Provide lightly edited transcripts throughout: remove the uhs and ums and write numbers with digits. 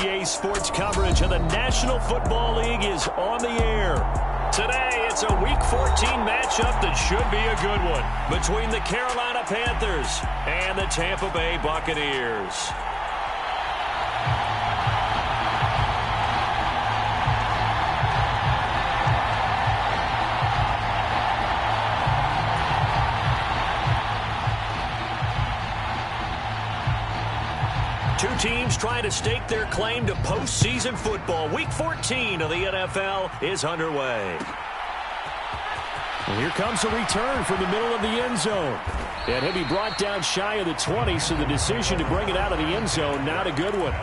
EA Sports coverage of the National Football League is on the air. Today, it's a Week 14 matchup that should be a good one between the Carolina Panthers and the Tampa Bay Buccaneers. Two teams trying to stake their claim to postseason football. Week 14 of the NFL is underway. And here comes a return from the middle of the end zone. And he'll be brought down shy of the 20, so the decision to bring it out of the end zone, not a good one.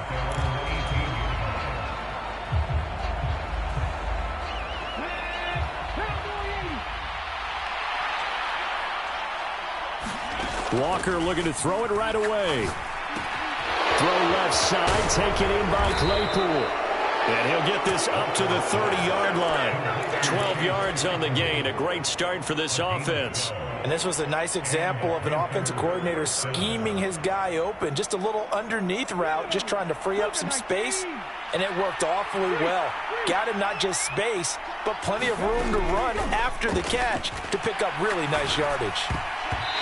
Walker looking to throw it right away. Throw left side, taken in by Claypool. And he'll get this up to the 30-yard line. 12 yards on the gain. A great start for this offense. And this was a nice example of an offensive coordinator scheming his guy open. Just a little underneath route, just trying to free up some space. And it worked awfully well. Got him not just space, but plenty of room to run after the catch to pick up really nice yardage.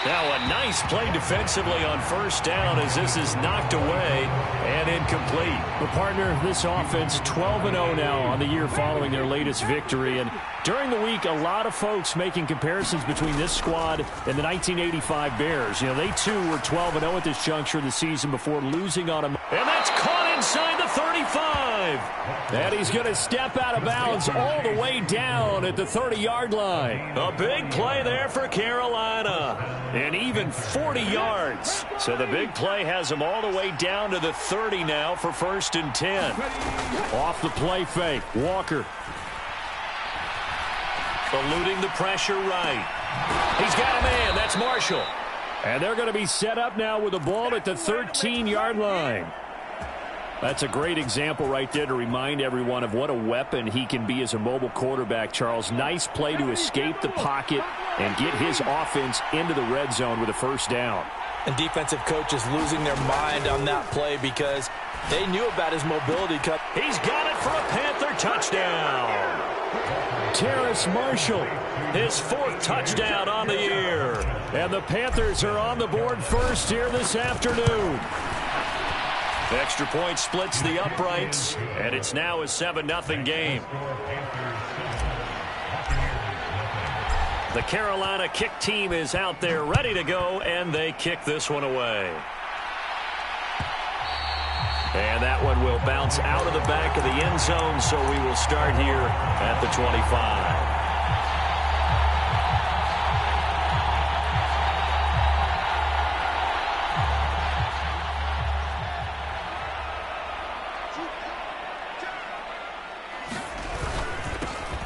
Now a nice play defensively on first down as this is knocked away and incomplete. The partner, this offense 12-0 now on the year following their latest victory. And during the week, a lot of folks making comparisons between this squad and the 1985 Bears. You know, they too were 12-0 at this juncture of the season before losing on them. And that's caught inside the 35. And he's going to step out of bounds all the way down at the 30-yard line. A big play there for Carolina. And even 40 yards. So the big play has them all the way down to the 30 now for 1st and 10. Off the play fake, Walker. Eluding the pressure right. He's got a man. That's Marshall. And they're going to be set up now with the ball at the 13-yard line. That's a great example right there to remind everyone of what a weapon he can be as a mobile quarterback, Charles. Nice play to escape the pocket and get his offense into the red zone with a first down. And defensive coaches losing their mind on that play because they knew about his mobility cut. He's got it for a Panther touchdown. Terrace Marshall, his 4th touchdown on the year. And the Panthers are on the board first here this afternoon. Extra point splits the uprights, and it's now a 7-0 game. The Carolina kick team is out there ready to go, and they kick this one away. And that one will bounce out of the back of the end zone, so we will start here at the 25.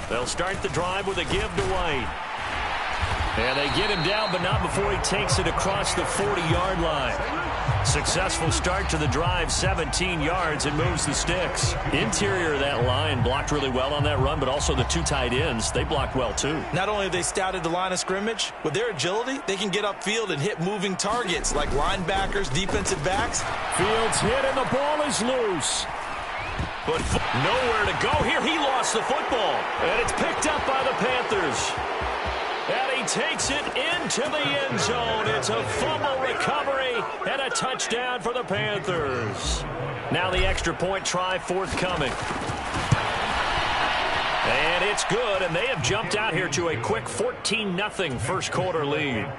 They'll start the drive with a give to White. And they get him down, but not before he takes it across the 40-yard line. Successful start to the drive, 17 yards, and moves the sticks. Interior of that line blocked really well on that run, but also the 2 tight ends, they blocked well too. Not only have they scouted the line of scrimmage, with their agility, they can get upfield and hit moving targets like linebackers, defensive backs. Fields hit, and the ball is loose. But nowhere to go here. He lost the football. And it's picked up by the Panthers. And he takes it into the end zone. It's a fumble recovery and a touchdown for the Panthers. Now the extra point try forthcoming. And it's good, and they have jumped out here to a quick 14-0 first quarter lead.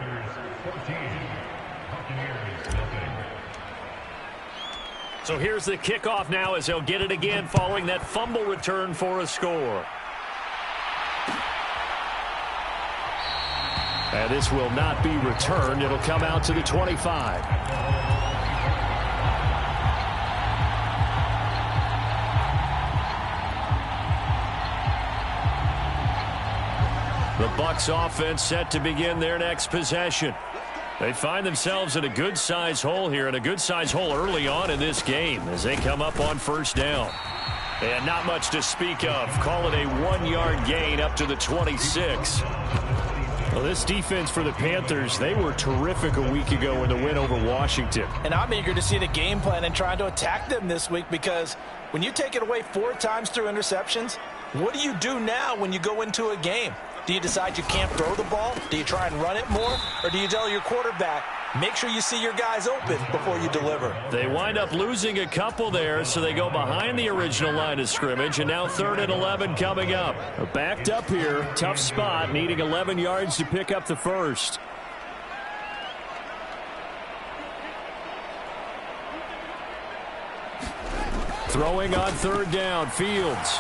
So here's the kickoff now as they'll get it again following that fumble return for a score. And this will not be returned. It'll come out to the 25. The Bucs offense set to begin their next possession. They find themselves in a good-sized hole here, and a good-sized hole early on in this game as they come up on first down. And not much to speak of. Call it a 1-yard gain up to the 26. Well, this defense for the Panthers, they were terrific a week ago in the win over Washington. And I'm eager to see the game plan and trying to attack them this week, because when you take it away 4 times through interceptions, what do you do now when you go into a game? Do you decide you can't throw the ball? Do you try and run it more? Or do you tell your quarterback, make sure you see your guys open before you deliver? They wind up losing a couple there, so they go behind the original line of scrimmage, and now 3rd and 11 coming up. Backed up here, tough spot, needing 11 yards to pick up the first. Throwing on 3rd down, Fields.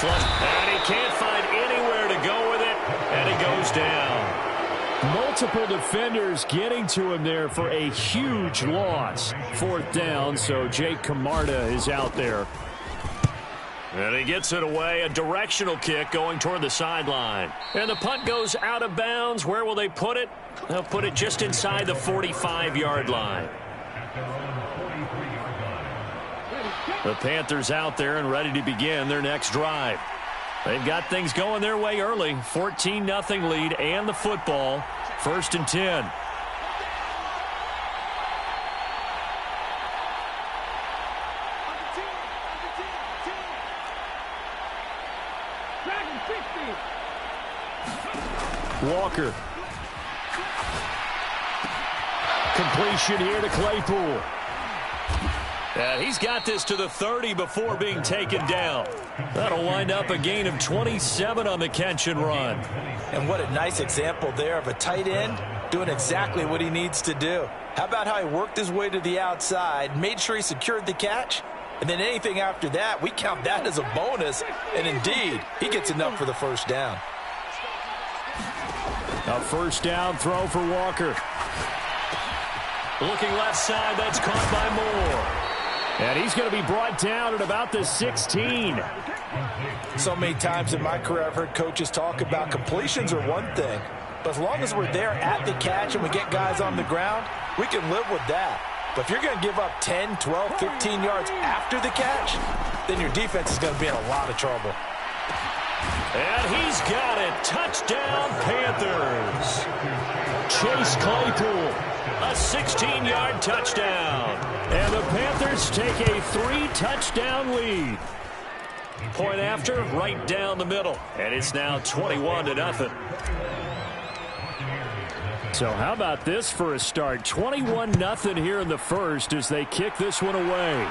And he can't find anywhere to go with it, and he goes down. Multiple defenders getting to him there for a huge loss. 4th down, so Jake Camarda is out there. And he gets it away, a directional kick going toward the sideline. And the punt goes out of bounds. Where will they put it? They'll put it just inside the 45-yard line. The Panthers out there and ready to begin their next drive. They've got things going their way early. 14-0 lead and the football. 1st and 10. Walker. Completion here to Claypool. And he's got this to the 30 before being taken down. That'll wind up a gain of 27 on the catch and run. And what a nice example there of a tight end doing exactly what he needs to do. How about how he worked his way to the outside, made sure he secured the catch, and then anything after that, we count that as a bonus. And indeed, he gets enough for the 1st down. A 1st down throw for Walker. Looking left side, that's caught by Moore. And he's going to be brought down at about the 16. So many times in my career, I've heard coaches talk about completions are one thing, but as long as we're there at the catch and we get guys on the ground, we can live with that. But if you're going to give up 10, 12, 15 yards after the catch, then your defense is going to be in a lot of trouble. And he's got it. Touchdown, Panthers. Chase Claypool. A 16-yard touchdown. And the Panthers take a 3-touchdown lead. Point after, right down the middle. And it's now 21-0. So how about this for a start? 21-0 here in the first as they kick this one away.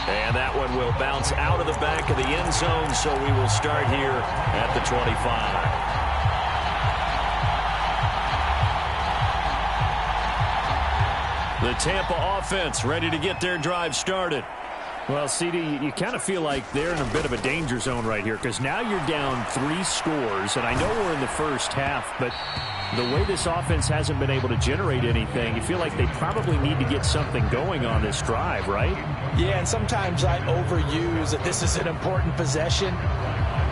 And that one will bounce out of the back of the end zone, so we will start here at the 25. The Tampa offense ready to get their drive started. Well, CD, you kind of feel like they're in a bit of a danger zone right here because now you're down 3 scores, and I know we're in the first half, but the way this offense hasn't been able to generate anything, you feel like they probably need to get something going on this drive, right? Yeah, and sometimes I overuse that this is an important possession.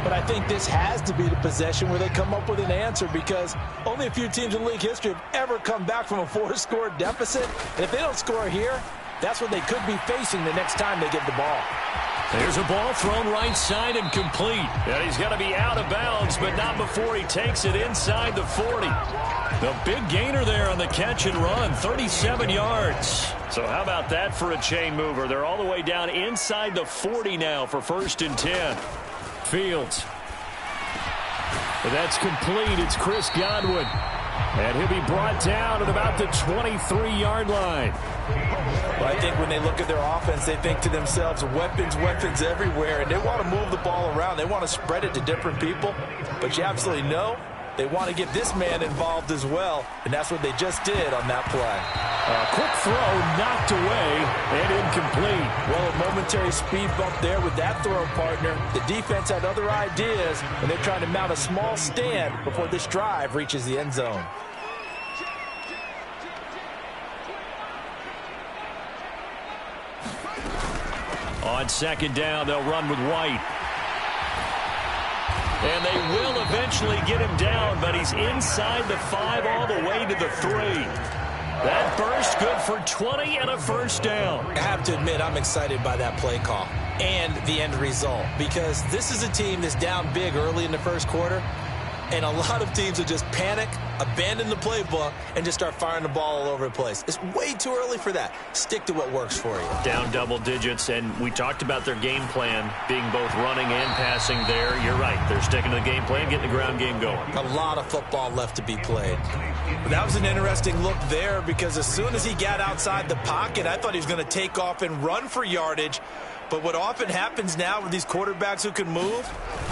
But I think this has to be the possession where they come up with an answer, because only a few teams in league history have ever come back from a 4-score deficit. And if they don't score here, that's what they could be facing the next time they get the ball. There's a ball thrown right side and complete. And he's going to be out of bounds, but not before he takes it inside the 40. The big gainer there on the catch and run, 37 yards. So how about that for a chain mover? They're all the way down inside the 40 now for 1st and 10. Fields. But that's complete. It's Chris Godwin. And he'll be brought down at about the 23-yard line. Well, I think when they look at their offense, they think to themselves, weapons, weapons everywhere. And they want to move the ball around. They want to spread it to different people. But you absolutely know they want to get this man involved as well. And that's what they just did on that play. A quick throw knocked away and incomplete. Well, a momentary speed bump there with that throw partner. The defense had other ideas, and they're trying to mount a small stand before this drive reaches the end zone. On 2nd down, they'll run with White. And they will eventually get him down, but he's inside the 5 all the way to the 3. That burst good for 20 and a 1st down. I have to admit, I'm excited by that play call and the end result, because this is a team that's down big early in the 1st quarter. And a lot of teams will just panic, abandon the playbook, and just start firing the ball all over the place. It's way too early for that. Stick to what works for you. Down double digits, and we talked about their game plan being both running and passing there. You're right. They're sticking to the game plan, getting the ground game going. A lot of football left to be played. But that was an interesting look there because as soon as he got outside the pocket, I thought he was going to take off and run for yardage. But what often happens now with these quarterbacks who can move,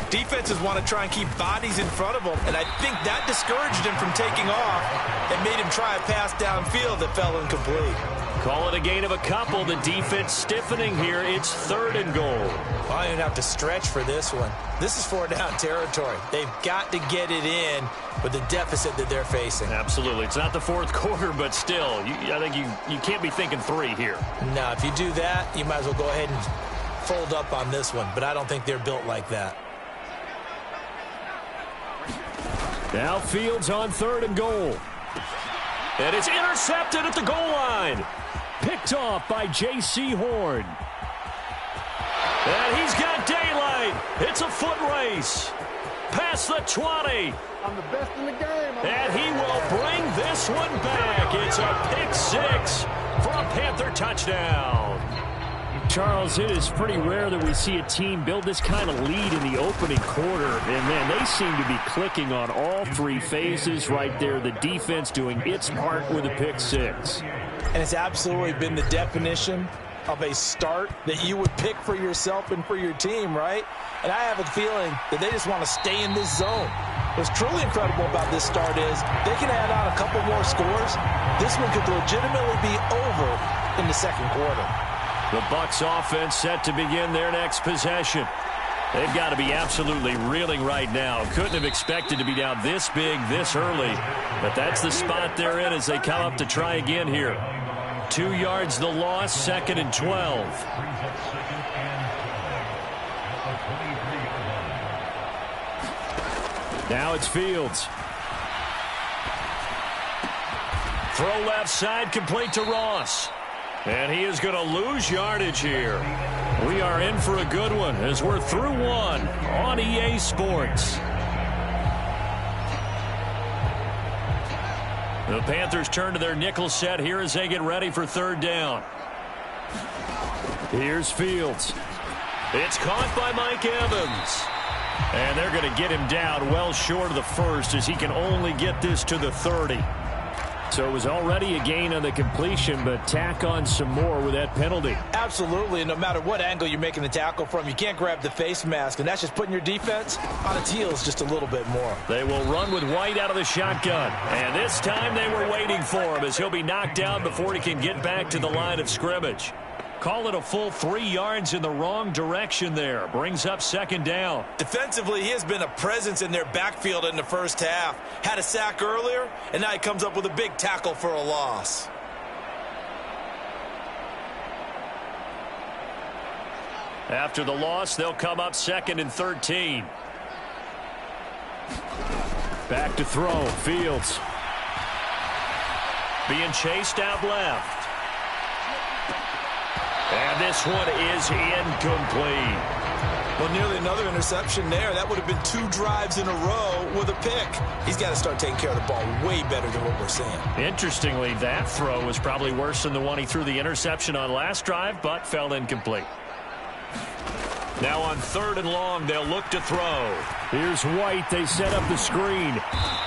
defenses want to try and keep bodies in front of them, and I think that discouraged him from taking off and made him try a pass downfield that fell incomplete. Call it a gain of a couple. The defense stiffening here. It's 3rd and goal. I don't have to stretch for this one. This is 4-down territory. They've got to get it in with the deficit that they're facing. Absolutely. It's not the 4th quarter, but still, I think you can't be thinking 3 here. No, if you do that, you might as well go ahead and fold up on this one, but I don't think they're built like that. Now Fields on 3rd and goal. And it's intercepted at the goal line. Picked off by J.C. Horn. And he's got daylight. It's a foot race. Past the 20. I'm the best in the game. And he will bring this one back. It's a pick 6 for a Panther touchdown. Charles, it is pretty rare that we see a team build this kind of lead in the opening quarter. And, man, they seem to be clicking on all 3 phases right there. The defense doing its part with a pick 6. And it's absolutely been the definition of a start that you would pick for yourself and for your team, right? And I have a feeling that they just want to stay in this zone. What's truly incredible about this start is they can add on a couple more scores. This one could legitimately be over in the 2nd quarter. The Bucs offense set to begin their next possession. They've got to be absolutely reeling right now. Couldn't have expected to be down this big, this early. But that's the spot they're in as they come up to try again here. 2 yards the loss, 2nd and 12. Now it's Fields. Throw left side, complete to Ross. And he is going to lose yardage here. We are in for a good one as we're through 1 on EA Sports. The Panthers turn to their nickel set here as they get ready for 3rd down. Here's Fields. It's caught by Mike Evans. And they're going to get him down well short of the 1st as he can only get this to the 30. So it was already a gain on the completion, but tack on some more with that penalty. Absolutely, and no matter what angle you're making the tackle from, you can't grab the face mask, and that's just putting your defense on its heels just a little bit more. They will run with White out of the shotgun, and this time they were waiting for him as he'll be knocked down before he can get back to the line of scrimmage. Call it a full 3 yards in the wrong direction there. Brings up 2nd down. Defensively, he has been a presence in their backfield in the 1st half. Had a sack earlier, and now he comes up with a big tackle for a loss. After the loss, they'll come up 2nd and 13. Back to throw. Fields. Being chased out left. And this one is incomplete. Well, nearly another interception there. That would have been 2 drives in a row with a pick. He's got to start taking care of the ball way better than what we're seeing. Interestingly, that throw was probably worse than the one he threw the interception on last drive, but fell incomplete. Now on 3rd and long, they'll look to throw. Here's White. They set up the screen.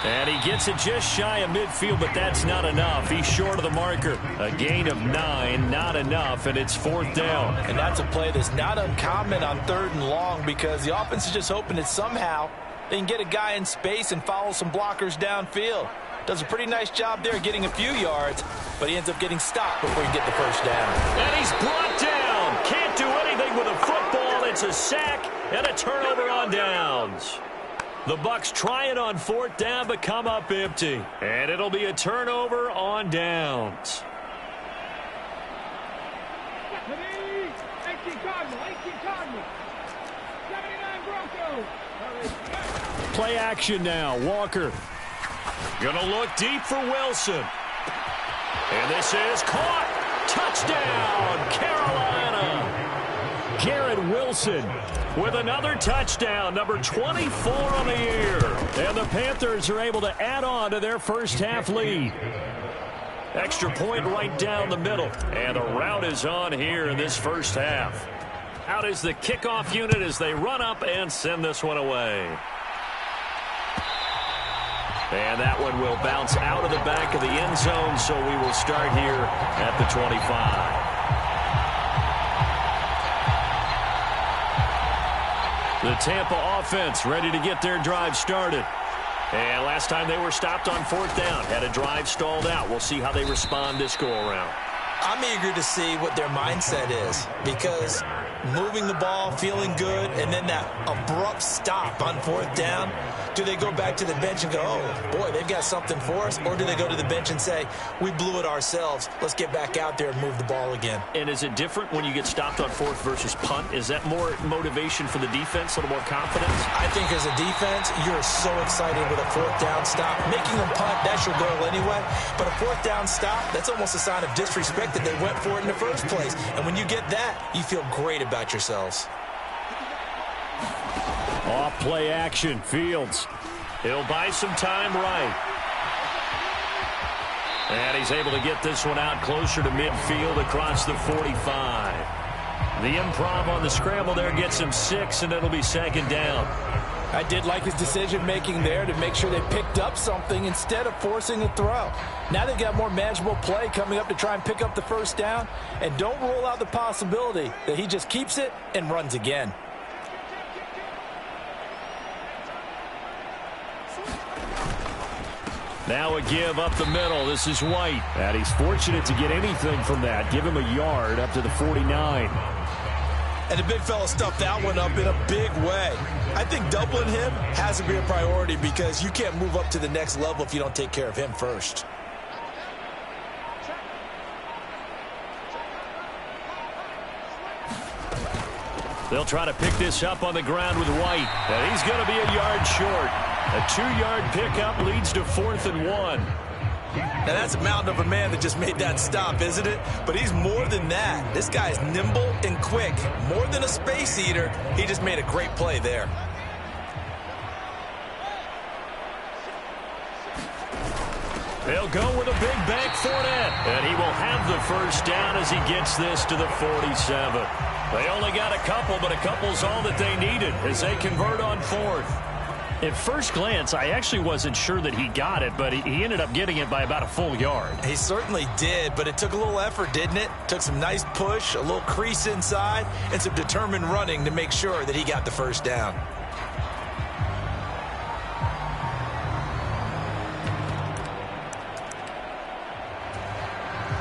And he gets it just shy of midfield, but that's not enough. He's short of the marker. A gain of 9, not enough, and it's 4th down. And that's a play that's not uncommon on 3rd and long because the offense is just hoping that somehow they can get a guy in space and follow some blockers downfield. Does a pretty nice job there getting a few yards, but he ends up getting stopped before he can get the 1st down. And he's brought down. Can't do anything with a football. It's a sack and a turnover on downs. The Bucs try it on 4th down, but come up empty. And it'll be a turnover on downs. Play action now. Walker. Gonna look deep for Wilson. And this is caught. Touchdown, Carolina. Garrett Wilson with another touchdown, number 24 on the year. And the Panthers are able to add on to their first half lead. Extra point right down the middle. And the rout is on here in this first half. Out is the kickoff unit as they run up and send this one away. And that one will bounce out of the back of the end zone, so we will start here at the 25. The Tampa offense ready to get their drive started. And last time they were stopped on fourth down, had a drive stalled out. We'll see how they respond this go-around. I'm eager to see what their mindset is, because moving the ball, feeling good, and then that abrupt stop on fourth down, do they go back to the bench and go, oh, boy, they've got something for us? Or do they go to the bench and say, we blew it ourselves, let's get back out there and move the ball again? And is it different when you get stopped on fourth versus punt? Is that more motivation for the defense, a little more confidence? I think as a defense, you're so excited with a fourth down stop. Making them punt, that's your goal anyway. But a fourth down stop, that's almost a sign of disrespect that they went for it in the first place. And when you get that, you feel great about yourselves. Off play action, Fields. He'll buy some time right. And he's able to get this one out closer to midfield across the 45. The improv on the scramble there gets him 6, and it'll be second down. I did like his decision-making there to make sure they picked up something instead of forcing a throw. Now they've got more manageable play coming up to try and pick up the first down, and don't rule out the possibility that he just keeps it and runs again. Now a give up the middle. This is White. And he's fortunate to get anything from that. Give him a yard up to the 49. And the big fella stuffed that one up in a big way. I think doubling him has to be a priority, because you can't move up to the next level if you don't take care of him first. They'll try to pick this up on the ground with White. And he's going to be a yard short. A 2-yard pickup leads to 4th and 1. Now that's a mountain of a man that just made that stop, isn't it? But he's more than that. This guy's nimble and quick. More than a space eater, he just made a great play there. They'll go with a big bank Fournette. And he will have the first down as he gets this to the 47. They only got a couple, but a couple's all that they needed as they convert on 4th. At first glance, I actually wasn't sure that he got it, but he ended up getting it by about a full yard. He certainly did, but it took a little effort, didn't it? Took some nice push, a little crease inside, and some determined running to make sure that he got the first down.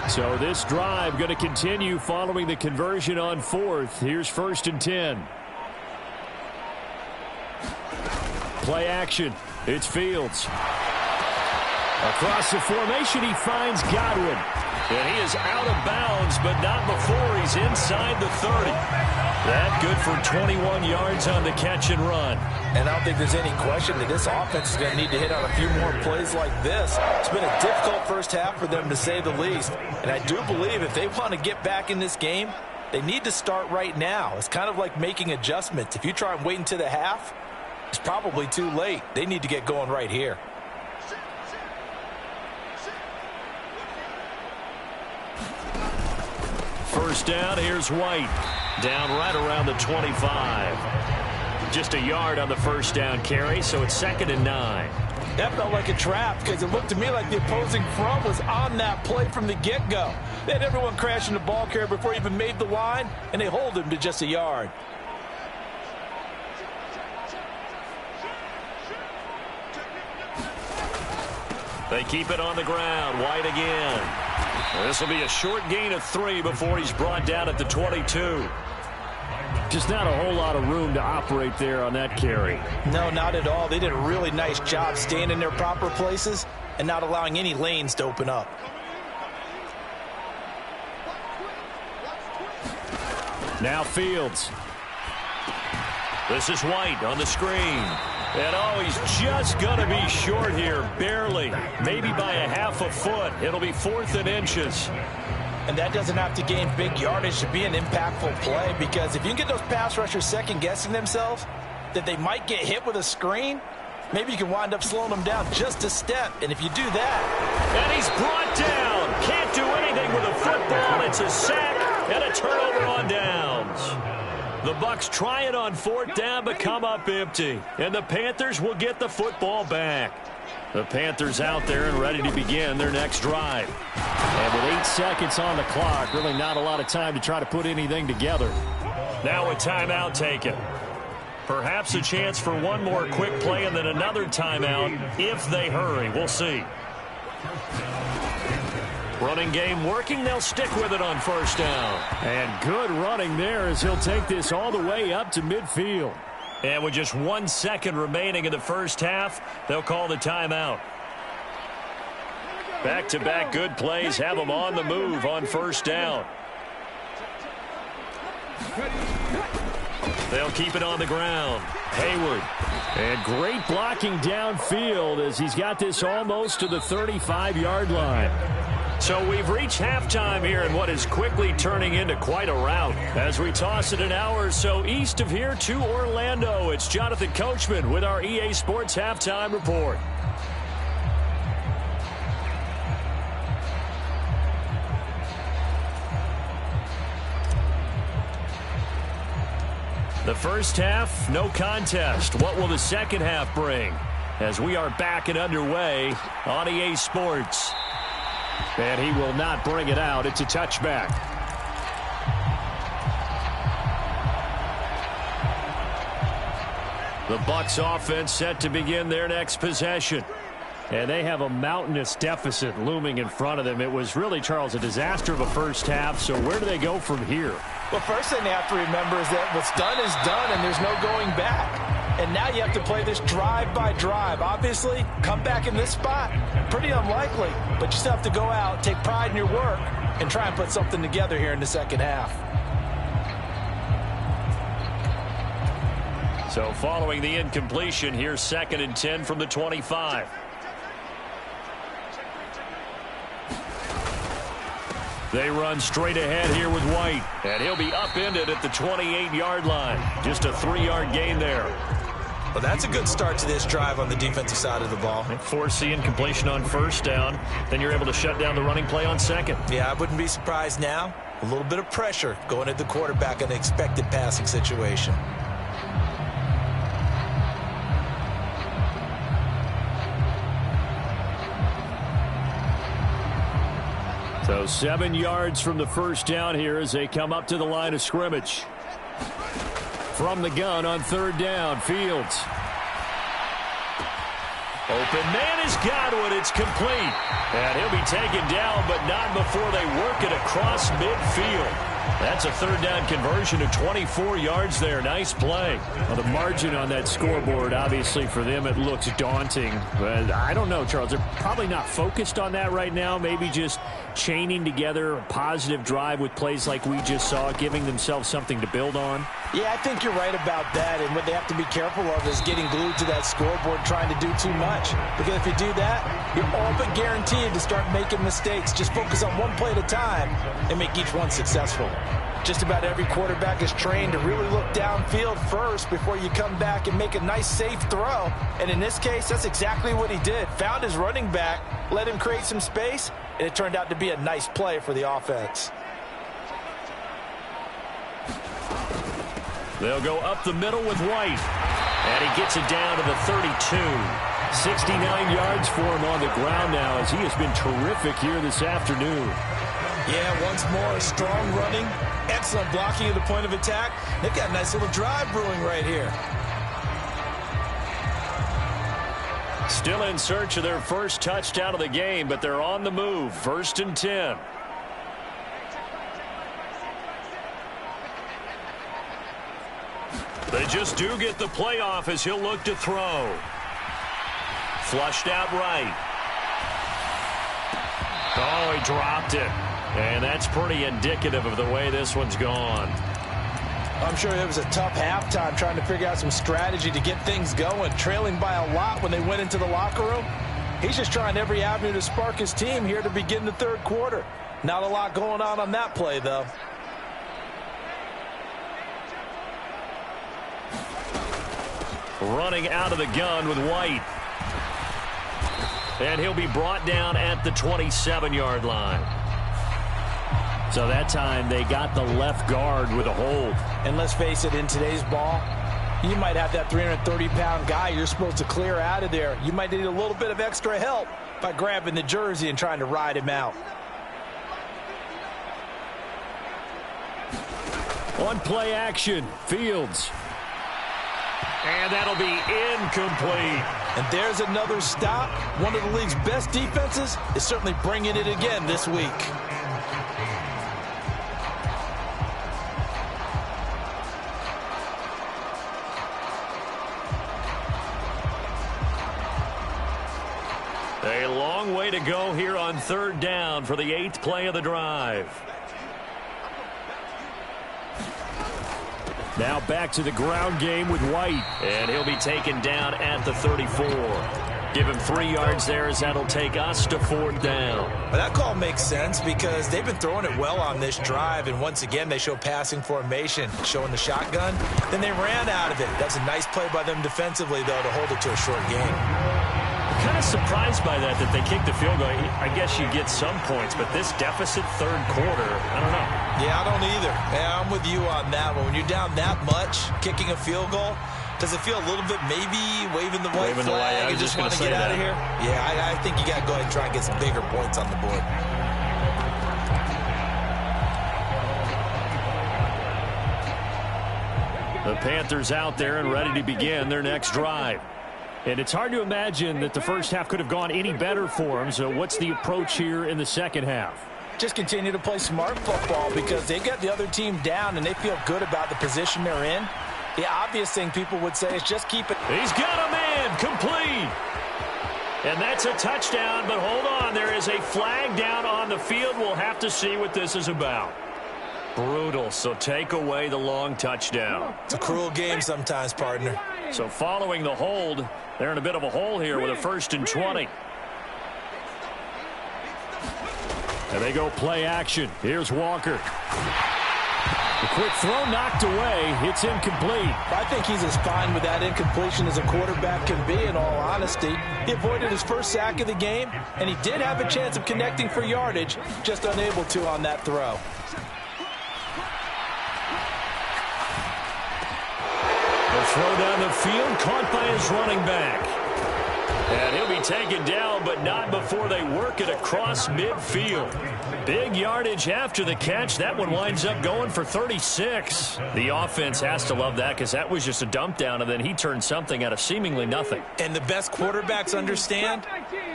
So this drive going to continue following the conversion on 4th. Here's 1st and 10. Play action. It's Fields. Across the formation, he finds Godwin. And he is out of bounds, but not before he's inside the 30. That good for 21 yards on the catch and run. And I don't think there's any question that this offense is going to need to hit on a few more plays like this. It's been a difficult first half for them, to say the least. And I do believe if they want to get back in this game, they need to start right now. It's kind of like making adjustments. If you try and wait until the half, it's probably too late. They need to get going right here. First down, here's White. Down right around the 25. Just a yard on the first down carry, so it's 2nd and 9. That felt like a trap, because it looked to me like the opposing front was on that play from the get-go. They had everyone crashing the ball carrier before he even made the line, and they hold him to just a yard. They keep it on the ground. White again. This will be a short gain of 3 before he's brought down at the 22. Just not a whole lot of room to operate there on that carry. No, not at all. They did a really nice job staying in their proper places and not allowing any lanes to open up. Now Fields. This is White on the screen. And oh, he's just going to be short here, barely. Maybe by a half a foot. It'll be 4th and inches. And that doesn't have to gain big yardage to be an impactful play, because if you can get those pass rushers second-guessing themselves that they might get hit with a screen, maybe you can wind up slowing them down just a step. And if you do that... And he's brought down. Can't do anything with a football. It's a sack and a turnover on downs. The Bucs try it on 4th down, but come up empty. And the Panthers will get the football back. The Panthers out there and ready to begin their next drive. And with 8 seconds on the clock, really not a lot of time to try to put anything together. Now a timeout taken. Perhaps a chance for one more quick play and then another timeout if they hurry. We'll see. Running game working. They'll stick with it on 1st down. And good running there as he'll take this all the way up to midfield. And with just 1 second remaining in the first half, they'll call the timeout. Back-to-back good plays have them on the move on 1st down. They'll keep it on the ground. Hayward. And great blocking downfield as he's got this almost to the 35-yard line. So we've reached halftime here in what is quickly turning into quite a rout. As we toss it an hour or so east of here to Orlando, it's Jonathan Coachman with our EA Sports Halftime Report. The first half, no contest. What will the second half bring? As we are back and underway on EA Sports. And he will not bring it out. It's a touchback. The Bucs offense set to begin their next possession. And they have a mountainous deficit looming in front of them. It was really, Charles, a disaster of a first half. So where do they go from here? Well, first thing they have to remember is that what's done is done and there's no going back. And now you have to play this drive by drive. Obviously, come back in this spot, pretty unlikely. But you still have to go out, take pride in your work, and try and put something together here in the second half. So following the incompletion, here's 2nd and 10 from the 25. They run straight ahead here with White. And he'll be upended at the 28-yard line. Just a 3-yard gain there. Well, that's a good start to this drive on the defensive side of the ball. Force the incompletion on 1st down. Then you're able to shut down the running play on 2nd. Yeah, I wouldn't be surprised now. A little bit of pressure going at the quarterback in an expected passing situation. So 7 yards from the 1st down here as they come up to the line of scrimmage. From the gun on 3rd down, Fields. Open man has got one. It's complete. And he'll be taken down, but not before they work it across midfield. That's a 3rd down conversion of 24 yards there. Nice play. Well, the margin on that scoreboard, obviously, for them, it looks daunting. But I don't know, Charles. They're probably not focused on that right now. Maybe just chaining together a positive drive with plays like we just saw, giving themselves something to build on. Yeah, I think you're right about that. And what they have to be careful of is getting glued to that scoreboard trying to do too much. Because if you do that, you're all but guaranteed to start making mistakes. Just focus on one play at a time and make each one successful. Just about every quarterback is trained to really look downfield first before you come back and make a nice, safe throw. And in this case, that's exactly what he did. Found his running back, let him create some space, and it turned out to be a nice play for the offense. They'll go up the middle with White. And he gets it down to the 32. 69 yards for him on the ground now as he has been terrific here this afternoon. Yeah, once more, strong running, excellent blocking at the point of attack. They've got a nice little drive brewing right here. Still in search of their first touchdown of the game, but they're on the move. 1st and 10. They just do get the playoff as he'll look to throw. Flushed out right. Oh, he dropped it. And that's pretty indicative of the way this one's gone. I'm sure it was a tough halftime trying to figure out some strategy to get things going, trailing by a lot when they went into the locker room. He's just trying every avenue to spark his team here to begin the 3rd quarter. Not a lot going on that play, though. running out of the gun with White. And he'll be brought down at the 27-yard line. So that time they got the left guard with a hold. And let's face it, in today's ball, you might have that 330-pound guy you're supposed to clear out of there. You might need a little bit of extra help by grabbing the jersey and trying to ride him out. On play action, Fields. And that'll be incomplete. And there's another stop. One of the league's best defenses is certainly bringing it again this week. A long way to go here on third down for the 8th play of the drive. Now back to the ground game with White. And he'll be taken down at the 34. Give him 3 yards there as that'll take us to 4th down. Well, that call makes sense because they've been throwing it well on this drive, and once again they show passing formation, showing the shotgun. Then they ran out of it. That's a nice play by them defensively, though, to hold it to a short game. Kind of surprised by that they kicked the field goal. I guess you get some points, but this deficit third quarter, I don't know. Yeah, I don't either. Yeah, I'm with you on that one. When you're down that much, kicking a field goal, does it feel a little bit maybe waving the white flag and just want to get out of here? Yeah, I think you got to go ahead and try and get some bigger points on the board. The Panthers out there and ready to begin their next drive. And it's hard to imagine that the first half could have gone any better for them. So what's the approach here in the second half? Just continue to play smart football because they got the other team down and they feel good about the position they're in. The obvious thing people would say is just keep it. He's got a man complete. And that's a touchdown, but hold on. There is a flag down on the field. We'll have to see what this is about. Brutal, so take away the long touchdown. It's a cruel game sometimes, partner. So following the hold, they're in a bit of a hole here with a 1st and 20. And they go play action. Here's Walker. The quick throw knocked away. It's incomplete. I think he's as fine with that incompletion as a quarterback can be, in all honesty. He avoided his first sack of the game, and he did have a chance of connecting for yardage, just unable to on that throw. The throw down the field, caught by his running back. And he'll be taken down, but not before they work it across midfield. Big yardage after the catch. That one winds up going for 36. The offense has to love that because that was just a dump down, and then he turned something out of seemingly nothing. And the best quarterbacks understand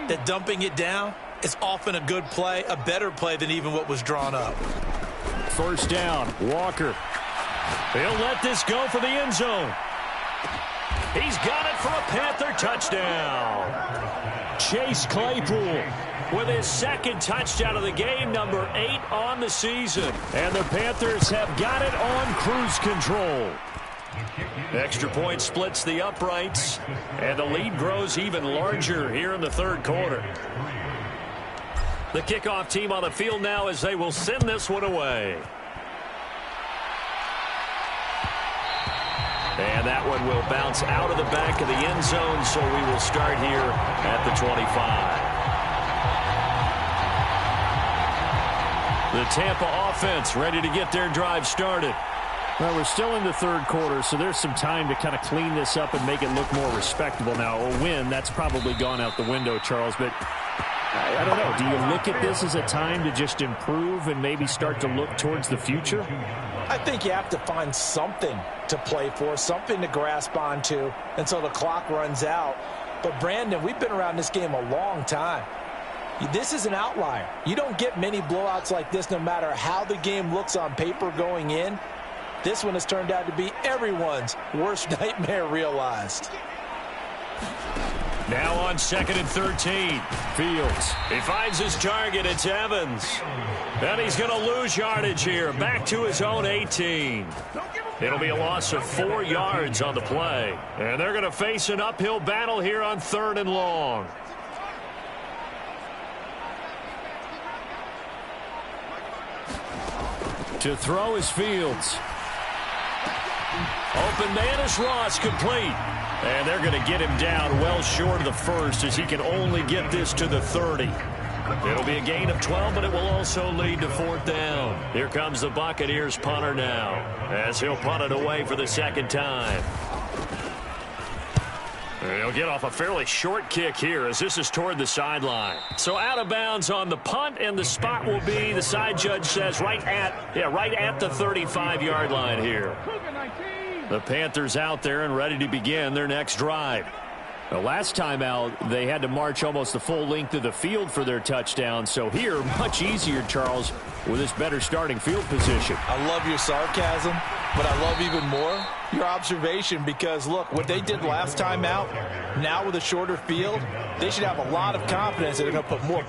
that dumping it down is often a good play, a better play than even what was drawn up. First down, Walker. He'll let this go for the end zone. He's got it for a Panther touchdown. Chase Claypool with his 2nd touchdown of the game, number 8 on the season. And the Panthers have got it on cruise control. Extra point splits the uprights, and the lead grows even larger here in the third quarter. The kickoff team on the field now as they will send this one away. And that one will bounce out of the back of the end zone, so we will start here at the 25. The Tampa offense ready to get their drive started. Well, we're still in the third quarter, so there's some time to kind of clean this up and make it look more respectable now. A win, that's probably gone out the window, Charles, but I don't know. Do you look at this as a time to just improve and maybe start to look towards the future? I think you have to find something to play for, something to grasp onto until the clock runs out. But, Brandon, we've been around this game a long time. This is an outlier. You don't get many blowouts like this no matter how the game looks on paper going in. This one has turned out to be everyone's worst nightmare realized. Now on 2nd and 13. Fields. He finds his target. It's Evans. And he's going to lose yardage here. Back to his own 18. It'll be a loss of 4 yards on the play. And they're going to face an uphill battle here on 3rd and long. To throw is Fields. Open man is Ross, complete. And they're going to get him down well short of the first as he can only get this to the 30. It'll be a gain of 12, but it will also lead to fourth down. Here comes the Buccaneers punter now as he'll punt it away for the second time. He'll get off a fairly short kick here as this is toward the sideline. So out of bounds on the punt, and the spot will be, the side judge says, right at the 35-yard line here. The Panthers out there and ready to begin their next drive. The last time out, they had to march almost the full length of the field for their touchdown. So here, much easier, Charles, with this better starting field position. I love your sarcasm, but I love even more your observation because, look, what they did last time out, now with a shorter field, they should have a lot of confidence that they're going to put more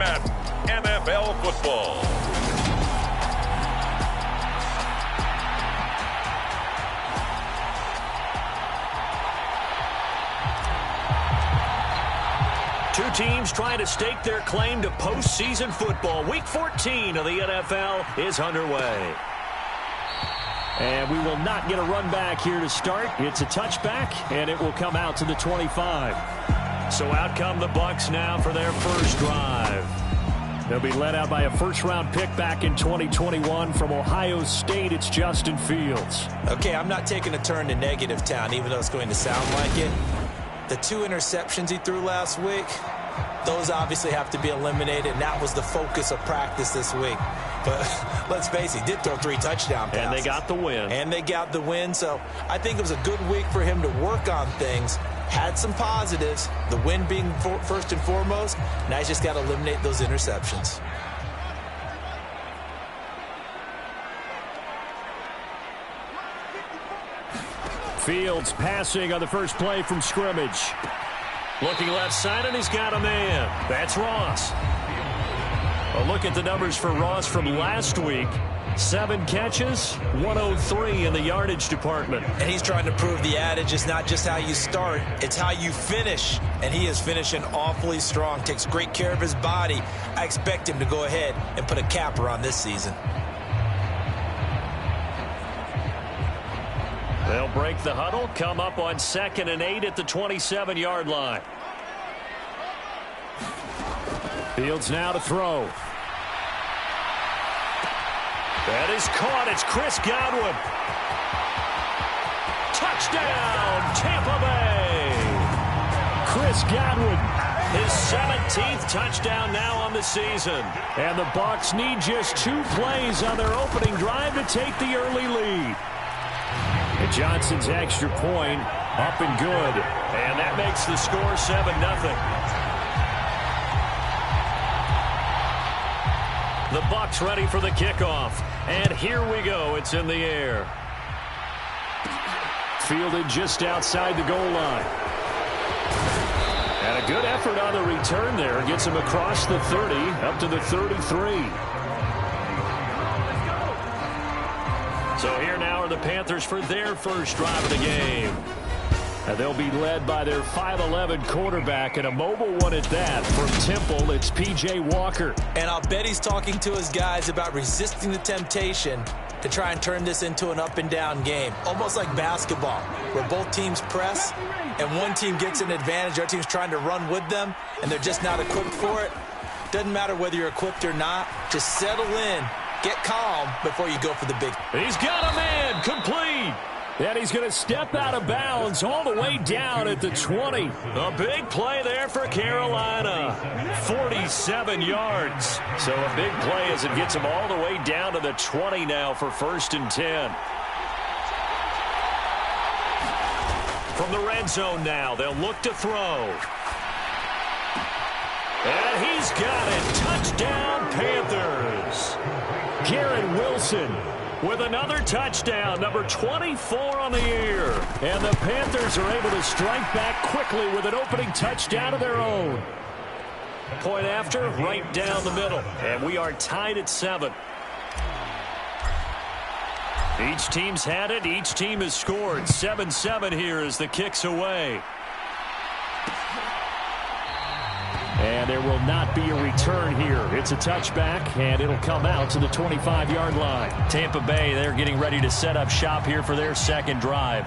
Madden NFL football. Two teams trying to stake their claim to postseason football. Week 14 of the NFL is underway. And we will not get a run back here to start. It's a touchback, and it will come out to the 25. So out come the Bucs now for their first drive. They'll be led out by a first-round pick back in 2021 from Ohio State. It's Justin Fields. Okay, I'm not taking a turn to negative town, even though it's going to sound like it. The 2 interceptions he threw last week, those obviously have to be eliminated, and that was the focus of practice this week. But let's face it, he did throw 3 touchdown passes. And they got the win. And they got the win, so I think it was a good week for him to work on things. Had some positives, the win being first and foremost. Now he's just got to eliminate those interceptions. Fields passing on the first play from scrimmage. Looking left side, and he's got a man. That's Ross. A look at the numbers for Ross from last week. 7 catches, 103 in the yardage department. And he's trying to prove the adage is not just how you start, it's how you finish. And he is finishing awfully strong, takes great care of his body. I expect him to go ahead and put a capper on this season. They'll break the huddle, come up on 2nd and 8 at the 27-yard line. Fields now to throw. That is caught. It's Chris Godwin. Touchdown, Tampa Bay. Chris Godwin. His 17th touchdown now on the season. And the Bucs need just 2 plays on their opening drive to take the early lead. And Johnson's extra point up and good. And that makes the score 7-0. The Bucs ready for the kickoff. And here we go. It's in the air. Fielded just outside the goal line. And a good effort on the return there. Gets him across the 30, up to the 33. So here now are the Panthers for their first drive of the game. And they'll be led by their 5'11" quarterback, and a mobile one at that. From Temple, it's P.J. Walker. And I'll bet he's talking to his guys about resisting the temptation to try and turn this into an up-and-down game. Almost like basketball, where both teams press, and one team gets an advantage, our team's trying to run with them, and they're just not equipped for it. Doesn't matter whether you're equipped or not. Just settle in, get calm before you go for the big. He's got a man, complete. And he's going to step out of bounds all the way down at the 20. A big play there for Carolina. 47 yards. So a big play as it gets him all the way down to the 20 now for 1st and 10. From the red zone now, they'll look to throw. And he's got it. Touchdown, Panthers. Garrett Wilson with another touchdown, number 24 on the year. And the Panthers are able to strike back quickly with an opening touchdown of their own. Point after, right down the middle. And we are tied at 7. Each team's had it. Each team has scored. 7-7 here as the kick's away. And there will not be a return here. It's a touchback, and it'll come out to the 25-yard line. Tampa Bay, they're getting ready to set up shop here for their second drive.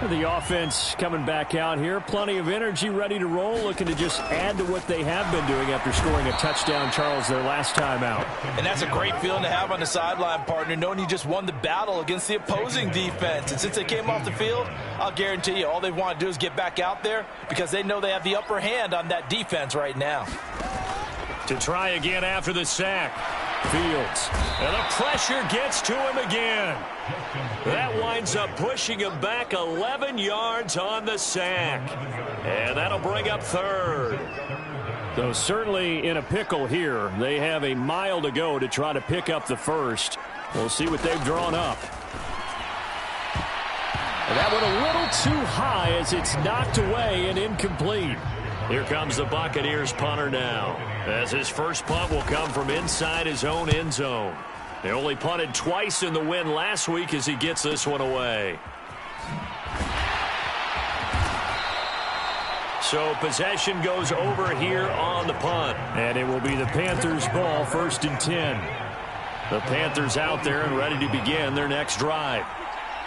The offense coming back out here. Plenty of energy, ready to roll, looking to just add to what they have been doing after scoring a touchdown, Charles, their last time out. And that's a great feeling to have on the sideline, partner, knowing you just won the battle against the opposing defense. And since they came off the field, I'll guarantee you all they want to do is get back out there because they know they have the upper hand on that defense right now. To try again after the sack. Fields. And the pressure gets to him again. That winds up pushing him back 11 yards on the sack. And that'll bring up 3rd. So certainly in a pickle here. They have a mile to go to try to pick up the first. We'll see what they've drawn up. And that went a little too high as it's knocked away and incomplete. Here comes the Buccaneers punter now, as his first punt will come from inside his own end zone. They only punted twice in the win last week as he gets this one away. So possession goes over here on the punt. And it will be the Panthers' ball, 1st and 10. The Panthers out there and ready to begin their next drive.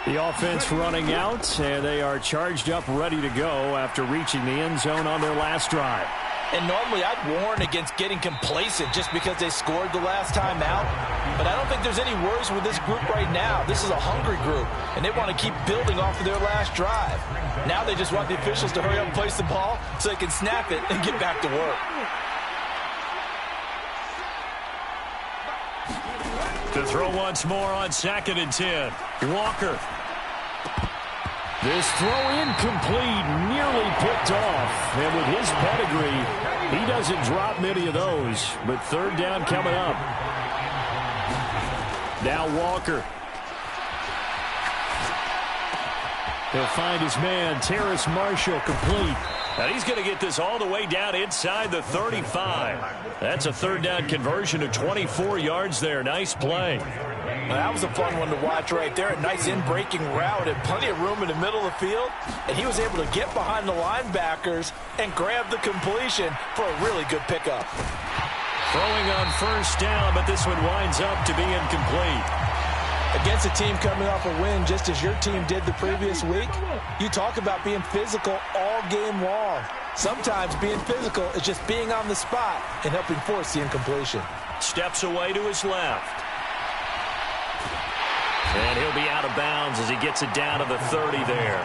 The offense running out, and they are charged up, ready to go after reaching the end zone on their last drive. And normally I'd warn against getting complacent just because they scored the last time out. But I don't think there's any worries with this group right now. This is a hungry group, and they want to keep building off of their last drive. Now they just want the officials to hurry up and place the ball so they can snap it and get back to work. To throw once more on 2nd and 10. Walker. This throw incomplete, nearly picked off. And with his pedigree, he doesn't drop many of those. But 3rd down coming up. Now Walker. He'll find his man, Terrace Marshall, complete. And he's going to get this all the way down inside the 35. That's a 3rd down conversion of 24 yards there. Nice play. Well, that was a fun one to watch right there. A nice in-breaking route and plenty of room in the middle of the field. And he was able to get behind the linebackers and grab the completion for a really good pickup. Throwing on 1st down, but this one winds up to be incomplete. Against a team coming off a win just as your team did the previous week, you talk about being physical all game long. Sometimes being physical is just being on the spot and helping force the incompletion. Steps away to his left. And he'll be out of bounds as he gets it down to the 30 there.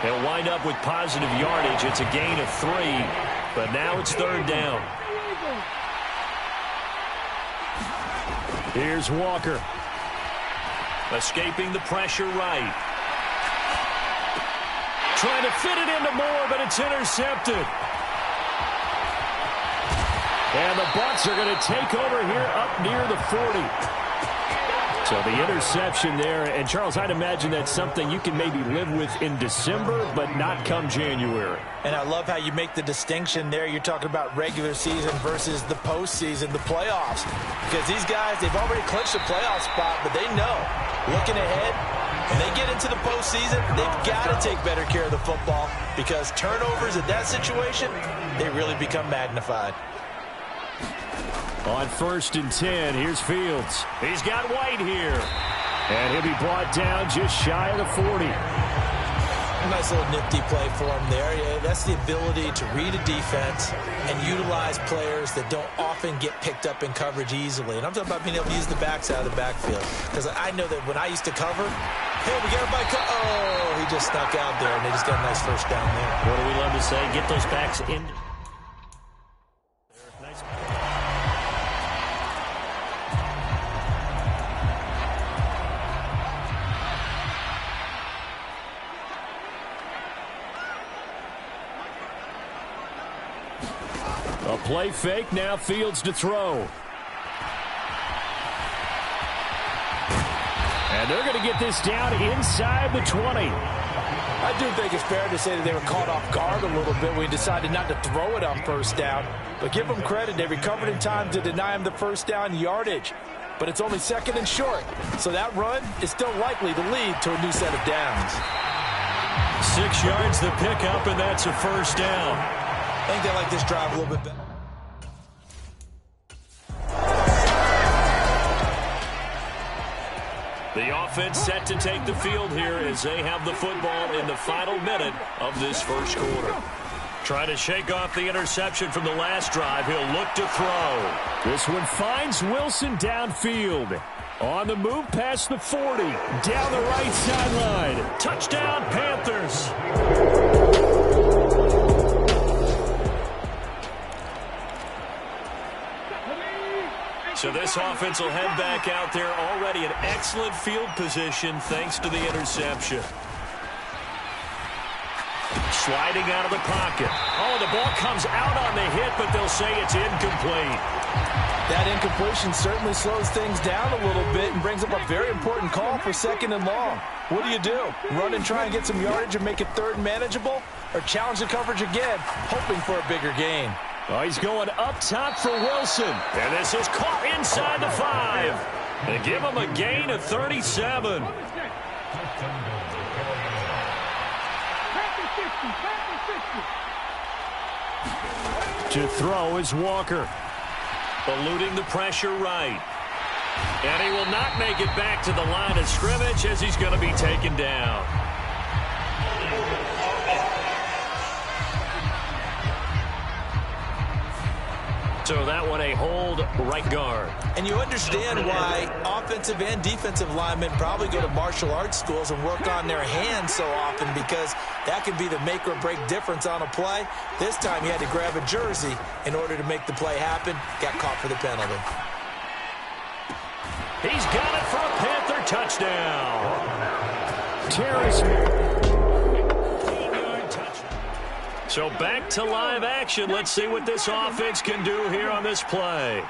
He'll wind up with positive yardage. It's a gain of 3, but now it's 3rd down. Here's Walker. Escaping the pressure right. Trying to fit it into Moore, but it's intercepted. And the Bucs are going to take over here up near the 40. So the interception there. And, Charles, I'd imagine that's something you can maybe live with in December, but not come January. And I love how you make the distinction there. You're talking about regular season versus the postseason, the playoffs. Because these guys, they've already clinched a playoff spot, but they know, looking ahead, when they get into the postseason, they've got to take better care of the football because turnovers in that situation, they really become magnified. On 1st and 10, here's Fields. He's got White here. And he'll be brought down just shy of the 40. A nice little nifty play for him there. Yeah, that's the ability to read a defense and utilize players that don't often get picked up in coverage easily. And I'm talking about being able to use the backs out of the backfield. Because I know that when I used to cover, hey, we got everybody. Oh, he just snuck out there, and they just got a nice 1st down there. What do we love to say? Get those backs in. A play fake, now Fields to throw. And they're going to get this down inside the 20. I do think it's fair to say that they were caught off guard a little bit when we decided not to throw it on 1st down. But give them credit, they recovered in time to deny him the 1st down yardage. But it's only 2nd and short, so that run is still likely to lead to a new set of downs. 6 yards the pickup, and that's a 1st down. I think they like this drive a little bit better. The offense set to take the field here as they have the football in the final minute of this 1st quarter. Trying to shake off the interception from the last drive. He'll look to throw. This one finds Wilson downfield. On the move past the 40. Down the right sideline. Touchdown, Panthers. So this offense will head back out there already in excellent field position thanks to the interception. Sliding out of the pocket. Oh, the ball comes out on the hit, but they'll say it's incomplete. That incompletion certainly slows things down a little bit and brings up a very important call for 2nd and long. What do? Run and try and get some yardage and make it 3rd and manageable? Or challenge the coverage again, hoping for a bigger gain? Oh, he's going up top for Wilson. And this is caught inside the 5. They give him a gain of 37. To throw is Walker. Eluding the pressure right. And he will not make it back to the line of scrimmage as he's going to be taken down. So that one a hold right guard. And you understand why offensive and defensive linemen probably go to martial arts schools and work on their hands so often, because that can be the make or break difference on a play. This time he had to grab a jersey in order to make the play happen. Got caught for the penalty. He's got it for a Panther touchdown. Terrace. So back to live action. Let's see what this offense can do here on this play.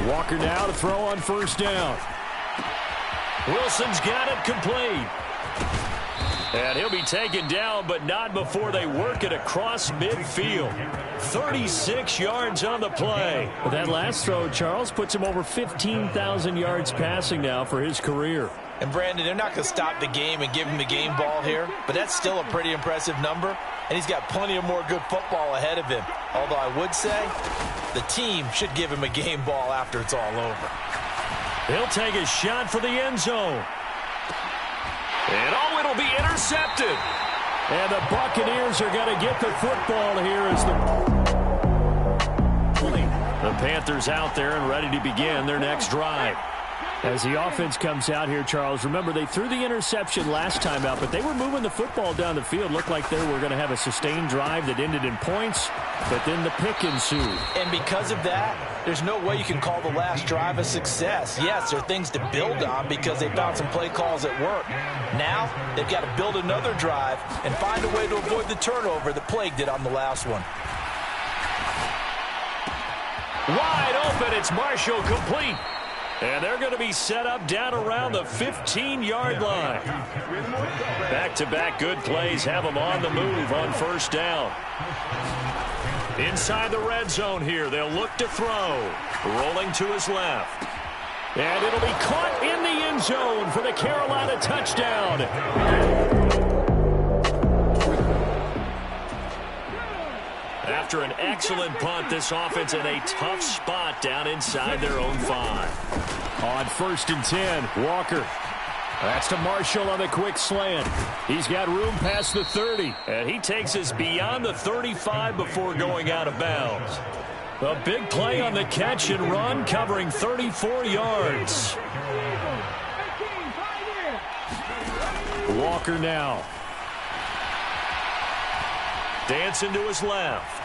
Walker now to throw on 1st down. Wilson's got it complete. And he'll be taken down, but not before they work it across midfield. 36 yards on the play. But that last throw, Charles, puts him over 15,000 yards passing now for his career. And, Brandon, they're not going to stop the game and give him the game ball here, but that's still a pretty impressive number, and he's got plenty of more good football ahead of him. Although I would say the team should give him a game ball after it's all over. He'll take a shot for the end zone. And it'll be intercepted. And the Buccaneers are going to get the football here as the Panthers out there and ready to begin their next drive. As the offense comes out here, Charles, remember they threw the interception last time out, but they were moving the football down the field. Looked like they were going to have a sustained drive that ended in points, but then the pick ensued. And because of that, there's no way you can call the last drive a success. Yes, there are things to build on because they found some play calls that work. Now, they've got to build another drive and find a way to avoid the turnover that plagued it on the last one. Wide open, it's Marshall, complete. And they're going to be set up down around the 15-yard line. Back-to-back good plays have them on the move on 1st down. Inside the red zone here, they'll look to throw. Rolling to his left. And it'll be caught in the end zone for the Carolina touchdown. After an excellent punt, this offense in a tough spot down inside their own 5. On 1st and 10, Walker. That's to Marshall on the quick slant. He's got room past the 30. And he takes us beyond the 35 before going out of bounds. A big play on the catch and run, covering 34 yards. Walker now. Dancing to his left.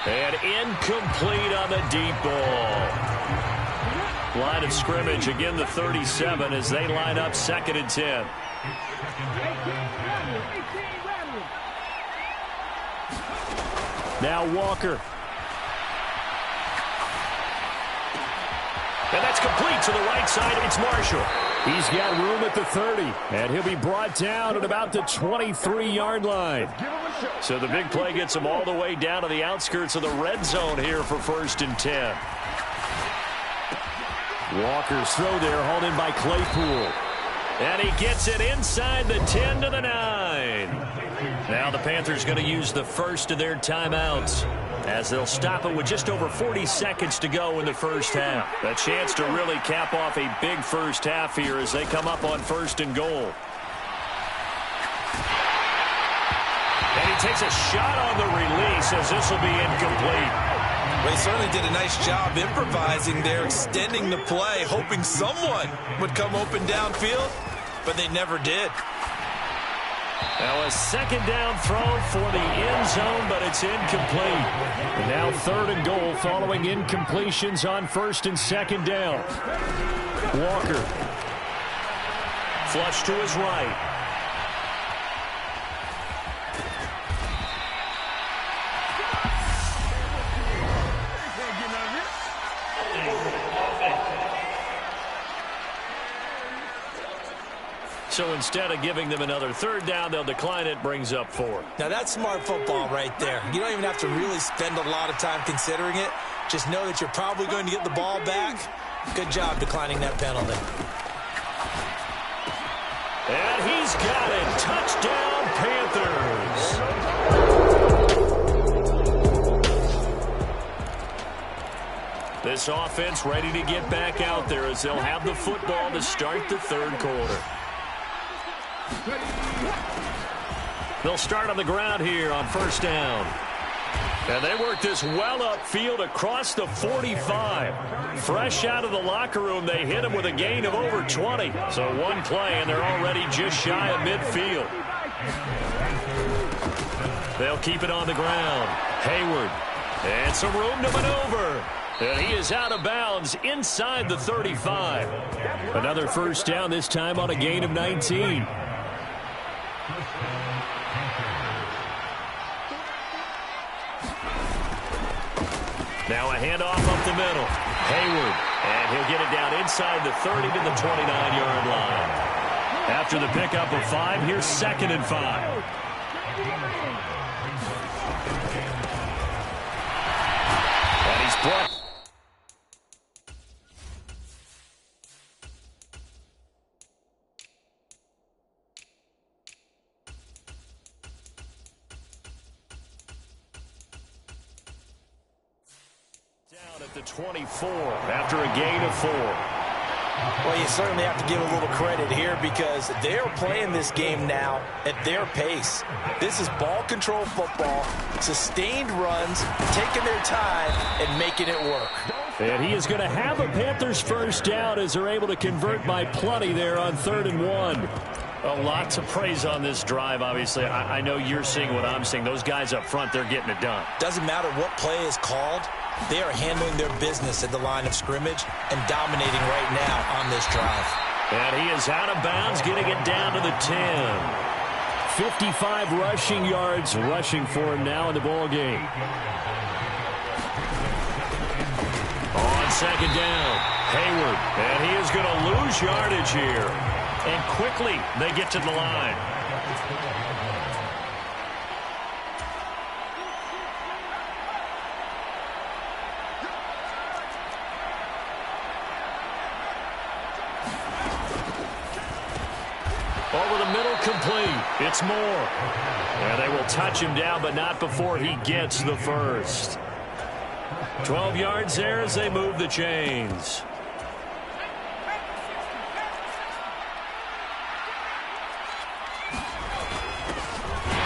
And incomplete on the deep ball. Line of scrimmage, again the 37 as they line up 2nd and 10. Now Walker. And that's complete to the right side. It's Marshall. He's got room at the 30. And he'll be brought down at about the 23-yard line. So the big play gets him all the way down to the outskirts of the red zone here for 1st and 10. Walker's throw there hauled in by Claypool. And he gets it inside the 10 to the 9. Now the Panthers going to use the first of their timeouts as they'll stop it with just over 40 seconds to go in the 1st half. A chance to really cap off a big 1st half here as they come up on 1st and goal. And he takes a shot on the release as this will be incomplete. They certainly did a nice job improvising there, extending the play, hoping someone would come open downfield, but they never did. Now a 2nd down throw for the end zone, but it's incomplete. And now 3rd and goal following incompletions on 1st and 2nd down. Walker. Flush to his right. So instead of giving them another third down, they'll decline it, brings up 4. Now that's smart football right there. You don't even have to really spend a lot of time considering it. Just know that you're probably going to get the ball back. Good job declining that penalty. And he's got it. Touchdown, Panthers. This offense ready to get back out there as they'll have the football to start the third quarter. They'll start on the ground here on first down. And they work this well upfield across the 45. Fresh out of the locker room, they hit him with a gain of over 20. So one play, and they're already just shy of midfield. They'll keep it on the ground. Hayward. And some room to maneuver. And he is out of bounds inside the 35. Another first down, this time on a gain of 19. Now a handoff up the middle. Hayward. And he'll get it down inside the 30 to the 29-yard line. After the pickup of 5, here's 2nd and 5. And he's brought. At the 24 after a gain of 4. Well, you certainly have to give a little credit here because they're playing this game now at their pace. This is ball control football, sustained runs, taking their time and making it work. And he is going to have a Panthers first down as they're able to convert by plenty there on 3rd and 1. A lot to praise on this drive, obviously. I know you're seeing what I'm seeing. Those guys up front, they're getting it done. Doesn't matter what play is called. They are handling their business at the line of scrimmage and dominating right now on this drive. And he is out of bounds, getting it down to the 10. 55 rushing yards rushing for him now in the ball game. On 2nd down, Hayward. And he is going to lose yardage here. And quickly, they get to the line. Over the middle, complete. It's Moore. And they will touch him down, but not before he gets the first. 12 yards there as they move the chains.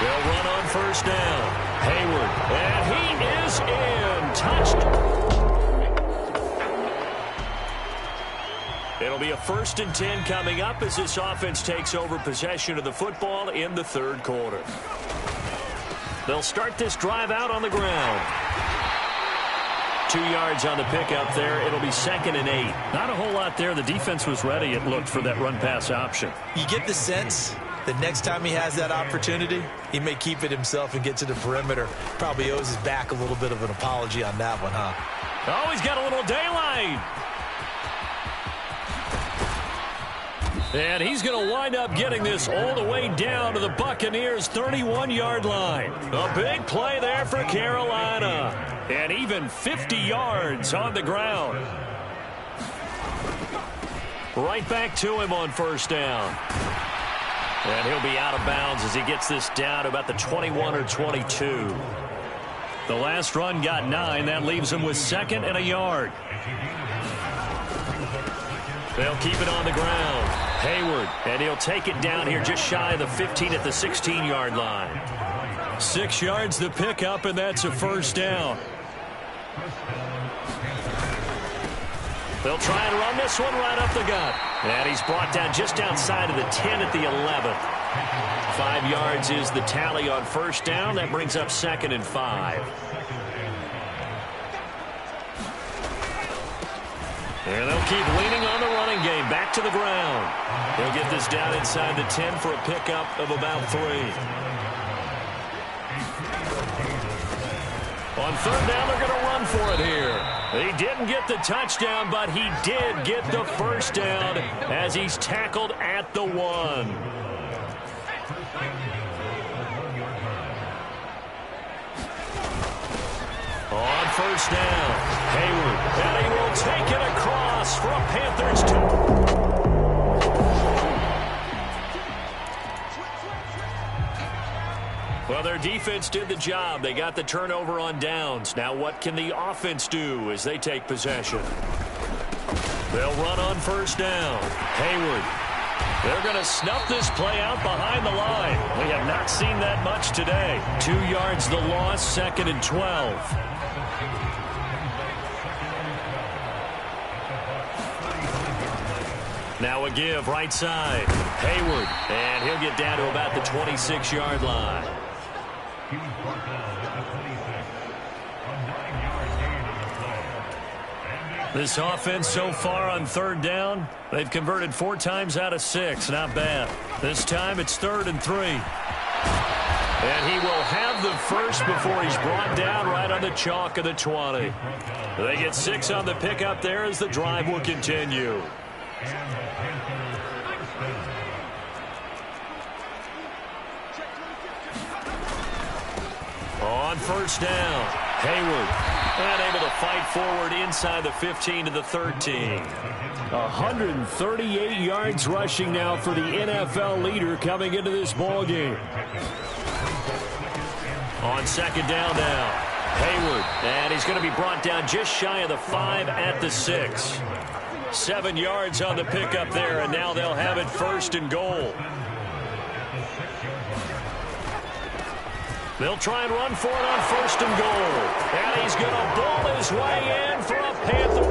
They'll run on first down. Hayward. And he is in. Touched. It'll be a 1st and 10 coming up as this offense takes over possession of the football in the third quarter. They'll start this drive out on the ground. 2 yards on the pickup there. It'll be 2nd and 8. Not a whole lot there. The defense was ready, it looked, for that run-pass option. You get the sense that next time he has that opportunity, he may keep it himself and get to the perimeter. Probably owes his back a little bit of an apology on that one, huh? Oh, he's got a little daylight. And he's going to wind up getting this all the way down to the Buccaneers' 31-yard line. A big play there for Carolina. And even 50 yards on the ground. Right back to him on first down. And he'll be out of bounds as he gets this down to about the 21 or 22. The last run got 9. That leaves him with 2nd and a yard. They'll keep it on the ground. Hayward, and he'll take it down here just shy of the 15 at the 16-yard line. 6 yards the pickup, and that's a first down. They'll try and run this one right up the gut. And he's brought down just outside of the 10 at the 11th. 5 yards is the tally on first down. That brings up 2nd and 5. And they'll keep leaning on the running game. Back to the ground. They'll get this down inside the 10 for a pickup of about 3. On third down, they're going to run for it here. He didn't get the touchdown, but he did get the first down as he's tackled at the 1. On first down, Hayward, and he will take it across for a Panthers touchdown. Well, their defense did the job. They got the turnover on downs. Now what can the offense do as they take possession? They'll run on first down. Hayward. They're going to snuff this play out behind the line. We have not seen that much today. 2 yards the loss, 2nd and 12. Now a give right side. Hayward. And he'll get down to about the 26-yard line. This offense so far on 3rd down, they've converted 4 times out of 6. Not bad. This time it's 3rd and 3. And he will have the first before he's brought down right on the chalk of the 20. They get 6 on the pickup there as the drive will continue. On first down, Hayward, and able to fight forward inside the 15 to the 13. 138 yards rushing now for the NFL leader coming into this ball game. On 2nd down now, Hayward, and he's going to be brought down just shy of the 5 at the 6. 7 yards on the pickup there, and now they'll have it 1st and goal. They'll try and run for it on 1st and goal. And he's going to ball his way in for a Panther.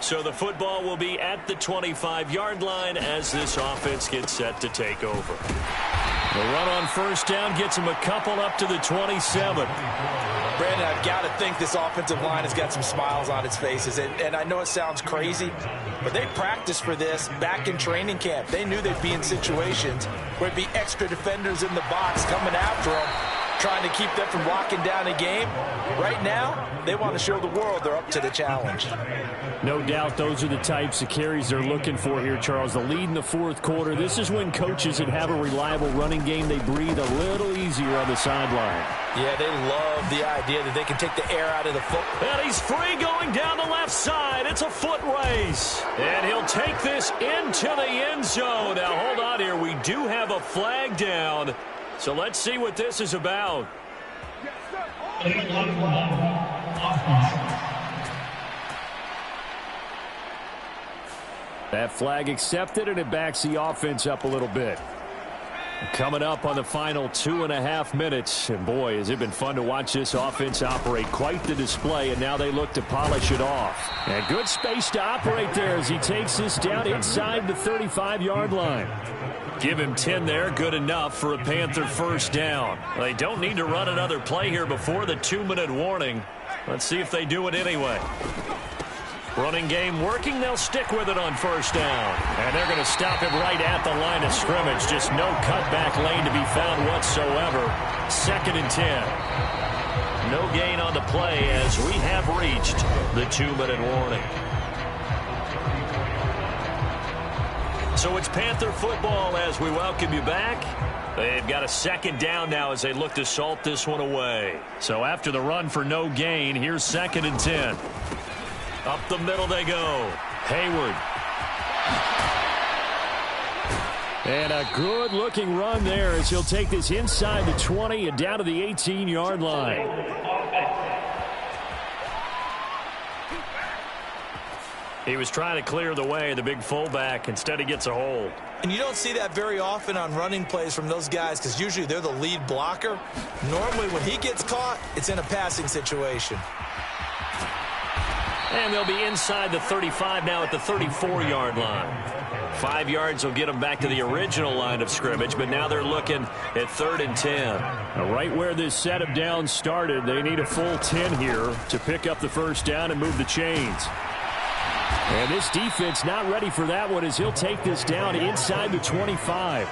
So the football will be at the 25-yard line as this offense gets set to take over. The run on first down gets him a couple up to the 27. Brandon, I've got to think this offensive line has got some smiles on its faces. And I know it sounds crazy, but they practiced for this back in training camp. They knew they'd be in situations where it'd be extra defenders in the box coming after them, trying to keep them from locking down a game. Right now, they want to show the world they're up to the challenge. No doubt those are the types of carries they're looking for here, Charles. The lead in the 4th quarter. This is when coaches that have a reliable running game, they breathe a little easier on the sideline. Yeah, they love the idea that they can take the air out of the foot. And he's free going down the left side. It's a foot race. And he'll take this into the end zone. Now, hold on here. We do have a flag down. So let's see what this is about. That flag accepted, and it backs the offense up a little bit. Coming up on the final 2.5 minutes. And boy, has it been fun to watch this offense operate. Quite the display, and now they look to polish it off. And good space to operate there as he takes this down inside the 35-yard line. Give him 10 there, good enough for a Panther first down. They don't need to run another play here before the 2-minute warning. Let's see if they do it anyway. Running game working, they'll stick with it on first down. And they're going to stop him right at the line of scrimmage. Just no cutback lane to be found whatsoever. 2nd and 10. No gain on the play as we have reached the 2-minute warning. So it's Panther football as we welcome you back. They've got a 2nd down now as they look to salt this one away. So after the run for no gain, here's 2nd and 10. Up the middle they go. Hayward. And a good-looking run there as he'll take this inside the 20 and down to the 18-yard line. He was trying to clear the way, the big fullback. Instead, he gets a hold. And you don't see that very often on running plays from those guys because usually they're the lead blocker. Normally, when he gets caught, it's in a passing situation. And they'll be inside the 35 now at the 34-yard line. 5 yards will get them back to the original line of scrimmage, but now they're looking at 3rd and 10. Now, right where this set of downs started, they need a full 10 here to pick up the first down and move the chains. And this defense not ready for that one as he'll take this down inside the 25.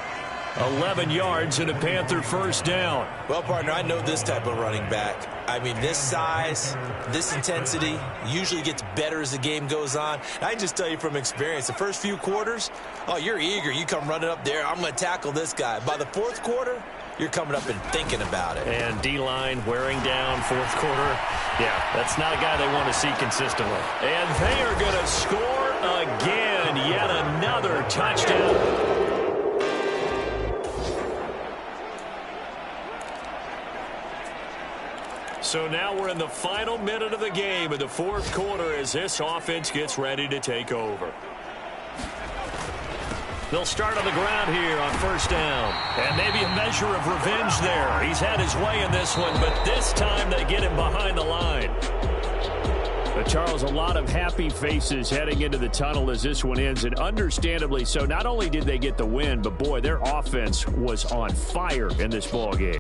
11 yards and a Panther first down. Well, partner, I know this type of running back. I mean, this size, this intensity usually gets better as the game goes on. I can just tell you from experience, the first few quarters, oh, you're eager. You come running up there, I'm going to tackle this guy. By the fourth quarter, you're coming up and thinking about it. And D-line wearing down fourth quarter. Yeah, that's not a guy they want to see consistently. And they are going to score again. Yet another touchdown. So now we're in the final minute of the game in the fourth quarter as this offense gets ready to take over. They'll start on the ground here on first down. And maybe a measure of revenge there. He's had his way in this one, but this time they get him behind the line. But Charles, a lot of happy faces heading into the tunnel as this one ends, and understandably so. Not only did they get the win, but boy, their offense was on fire in this ballgame.